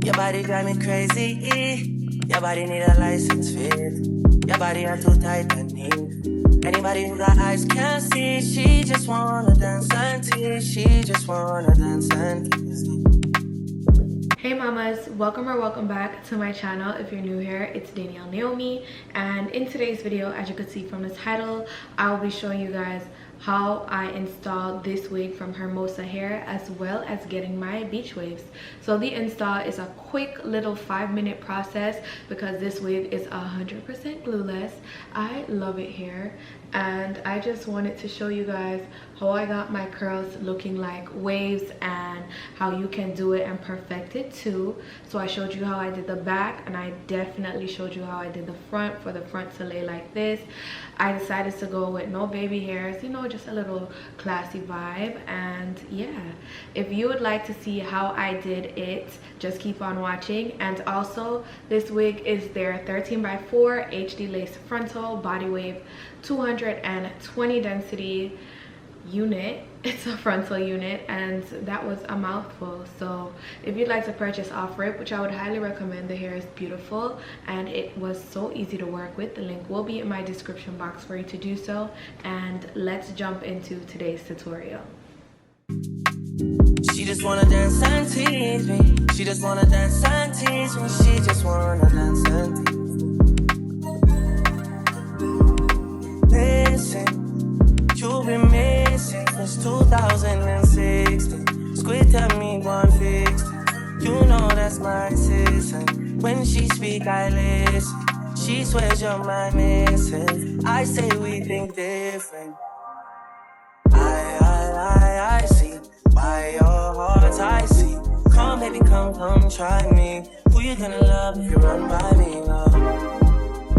Your body drive me crazy. Your body need a license fit. Your body are too tight and neat. Anybody who got eyes can't see. She just wanna dance and tease. She just wanna dance and tease. Hey mamas, welcome or welcome back to my channel. If you're new here, it's Danielle Naomi, and in today's video, as you could see from the title, I will be showing you guys how I installed this wig from Hermosa hair, as well as getting my beach waves. So the install is a quick little 5-minute process because this wig is 100% glueless. I love it here, and I just wanted to show you guys how I got my curls looking like waves and how you can do it and perfect it too. So I showed you how I did the back, and I definitely showed you how I did the front for the front to lay like this. I decided to go with no baby hairs, you know, just a little classy vibe. And yeah, if you would like to see how I did it, just keep on watching. And also, this wig is their 13x4 HD lace frontal body wave 220 density unit. It's a frontal unit, and that was a mouthful. So if you'd like to purchase off rip, which I would highly recommend, the hair is beautiful and it was so easy to work with. The link will be in my description box for you to do so. And let's jump into today's tutorial. She just wanna dance and tease me. She just wanna dance and tease me. She just wanna dance and tease me. Listen, you've been missing since 2016. Squid tell me one fix. You know that's my assistant. When she speak, I listen. She swears you're my missing. I say we think different. I see why your heart's icy. Come, baby, come, try me. Who you gonna love if you run by me, love?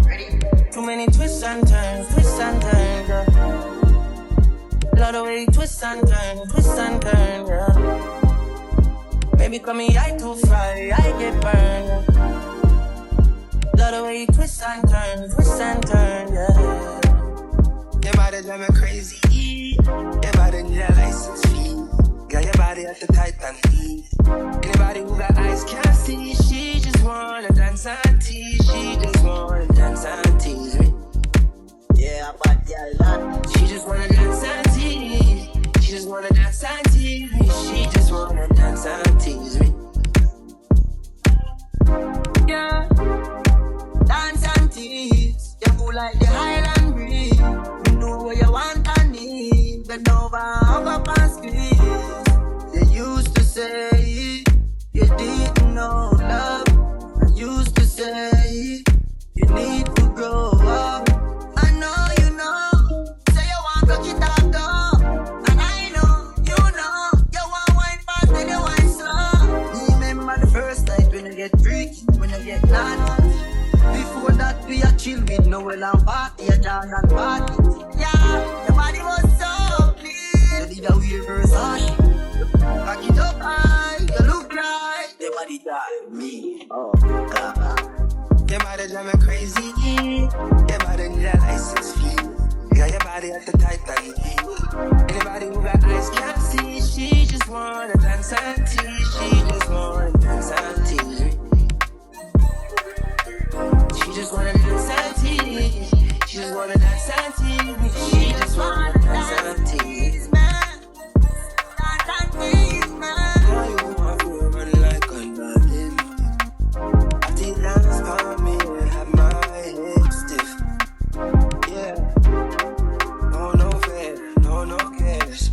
Ready? Too many twists and turns, girl. Love the way you twist and turn, yeah. Baby, call me, I too fry, I get burned, yeah. Love the way you twist and turn, yeah. Your body drive me crazy. Your body need a license fee. Got your body at the tight and neat. Anybody who got eyes can't see. She just wanna dance and tease. She just wanna dance and tease me. Yeah, but yeah, lot. She just wanna dance and tease. She just wanna dance and tease me. She just wanna dance and tease me. Yeah, dance and tease. You move like the Highland breeze. You know what you want and need. Bend over, hug up and squeeze. You used to say you didn't know love. I used to say you need to grow up. I know you know. Say you want to touch it up though. And I know, you know. You want wine fast and you wine slow. Remember the first night when you get freaky, when you get naughty. Before that we a chill with Noel and party, a jazz and party. Yeah, your body was so clean. You did a weird Versace. Back it up high, you look right. Your body drive me, oh God. Your body drive me crazy. Your body need a license fee. Got your body at the tight and neat. Anybody who got eyes can't see. She just wanna dance and tease. She just wanna dance and tease me. She just wanna dance and tease. She just wanna dance and tease me. She just wanna dance and tease me. Now you want to run like a nothing. I think that's coming and have my head stiff. Yeah. No fair, no cash.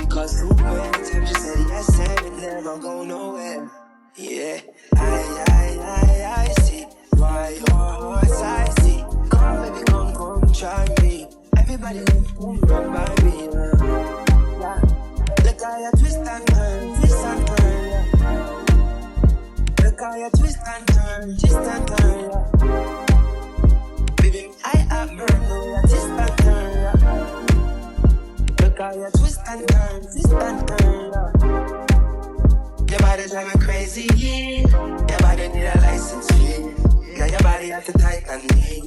Cause too many times you said yes and it never go nowhere. Yeah, I see why your heart's icy. Come baby, come try me. Everybody run by me, yeah. Look how you twist and turn, yeah. Look how you twist and turn, yeah. Baby, I have murder, you twist and turn, yeah. Look how you twist and turn, yeah. Your body drive me crazy, your body need a license fee. Got your body at the tight and neat.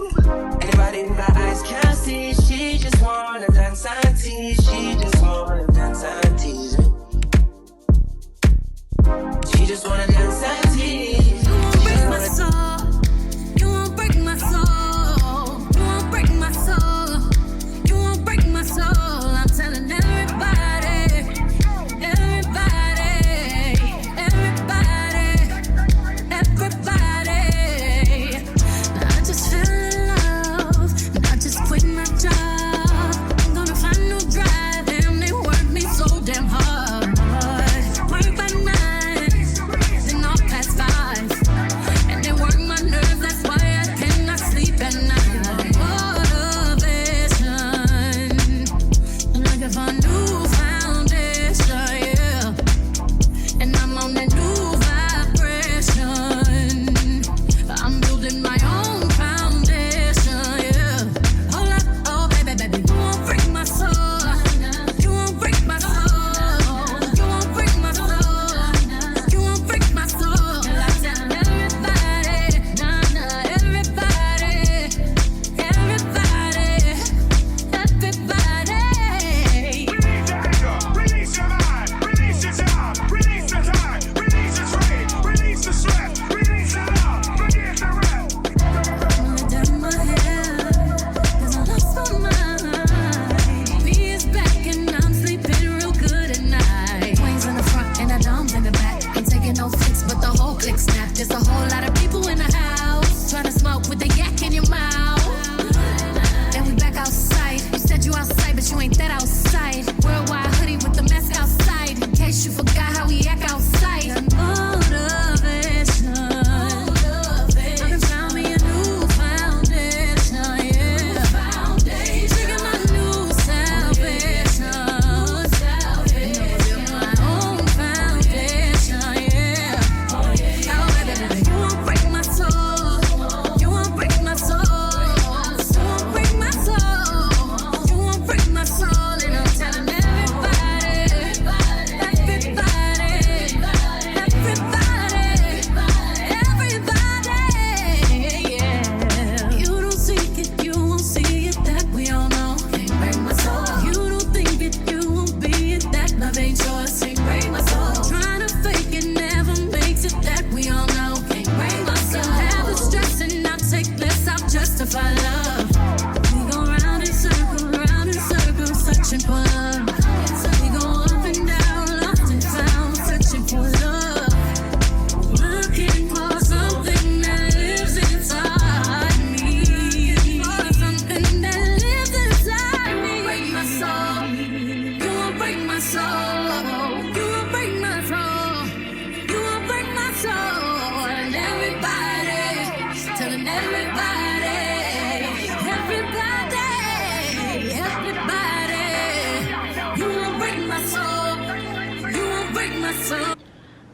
Anybody who got eyes can't see. She just wanna dance and tease. She just wanna dance and tease me. She just wanna dance and tease.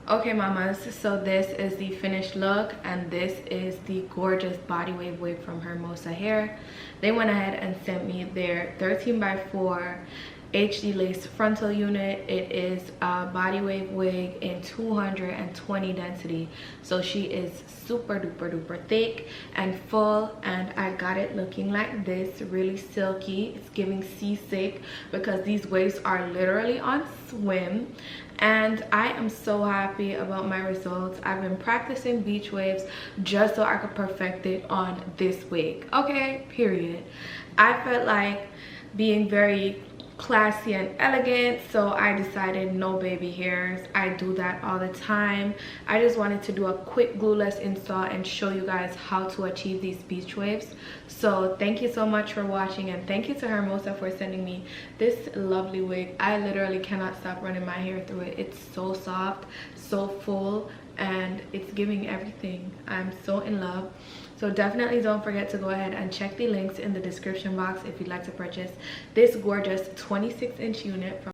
Okay mamas, so this is the finished look and this is the gorgeous body wave wig from Hermosa hair. They went ahead and sent me their 13x4 HD lace frontal unit. It is a body wave wig in 220 density, so she is super duper thick and full, and I got it looking like this, really silky. It's giving seasick because these waves are literally on swim, and I am so happy about my results. I've been practicing beach waves just so I could perfect it on this wig, okay, period. I felt like being very classy and elegant, so I decided no baby hairs. I do that all the time. I just wanted to do a quick glueless install and show you guys how to achieve these beach waves. So thank you so much for watching, and thank you to Hermosa for sending me this lovely wig. I literally cannot stop running my hair through it. It's so soft, so full, and it's giving everything. I'm so in love. So definitely don't forget to go ahead and check the links in the description box if you'd like to purchase this gorgeous 26-inch unit from